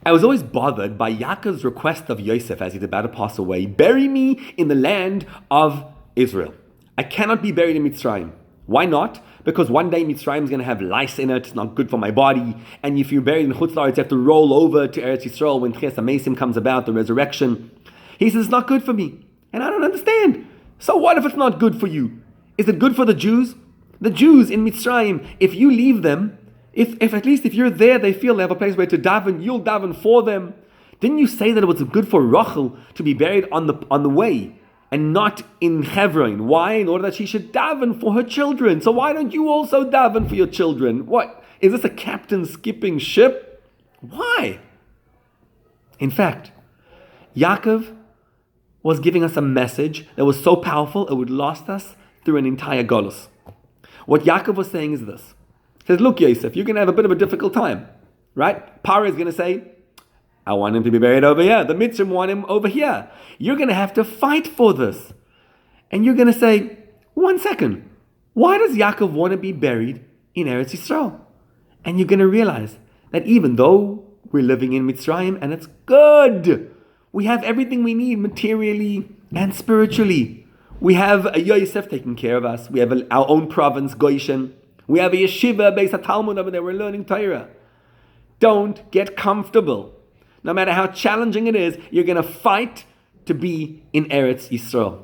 I was always bothered by Yaakov's request of Yoseph as he's about to pass away, bury me in the land of Israel. I cannot be buried in Mitzrayim. Why not? Because one day Mitzrayim is going to have lice in it. It's not good for my body. And if you're buried in Chutz La'aretz, you have to roll over to Eretz Yisrael when Ches HaMesim comes about, the resurrection. He says, it's not good for me. And I don't understand. So what if it's not good for you? Is it good for the Jews? The Jews in Mitzrayim, if you leave them, if at least if you're there, they feel they have a place where to daven, you'll daven for them. Didn't you say that it was good for Rachel to be buried on the way and not in Hebron? Why? In order that she should daven for her children. So why don't you also daven for your children? What? Is this a captain skipping ship? Why? In fact, Yaakov was giving us a message that was so powerful it would last us through an entire Golus. What Yaakov was saying is this. He says, look, Yosef, you're going to have a bit of a difficult time, right? Paro is going to say, I want him to be buried over here. The Mitzrim want him over here. You're going to have to fight for this. And you're going to say, one second, why does Yaakov want to be buried in Eretz Yisrael? And you're going to realize that even though we're living in Mitzrayim and it's good, we have everything we need materially and spiritually. We have a Yosef taking care of us. We have our own province, Goshen. We have a yeshiva, Beis HaTalmud over there. We're learning Torah. Don't get comfortable. No matter how challenging it is, you're going to fight to be in Eretz Yisrael.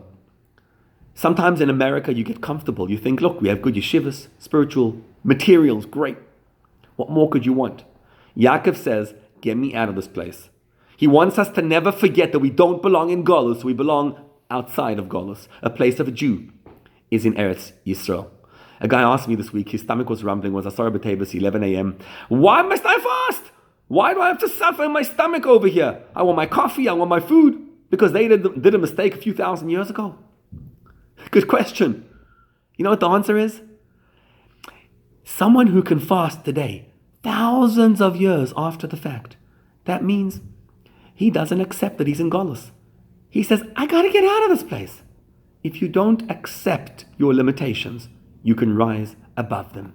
Sometimes in America, you get comfortable. You think, look, we have good yeshivas, spiritual materials, great. What more could you want? Yaakov says, get me out of this place. He wants us to never forget that we don't belong in Golus. We belong outside of Golus. A place of a Jew is in Eretz Yisrael. A guy asked me this week, his stomach was rumbling, was Asar B'Tevis, 11 a.m. Why must I fast? Why do I have to suffer in my stomach over here? I want my coffee, I want my food. Because they did a mistake a few thousand years ago. Good question. You know what the answer is? Someone who can fast today, thousands of years after the fact, that means he doesn't accept that he's in Golus. He says, I got to get out of this place. If you don't accept your limitations, you can rise above them.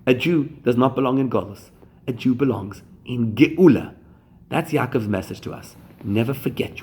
A Jew does not belong in Golus. A Jew belongs in Geula. That's Yaakov's message to us. Never forget your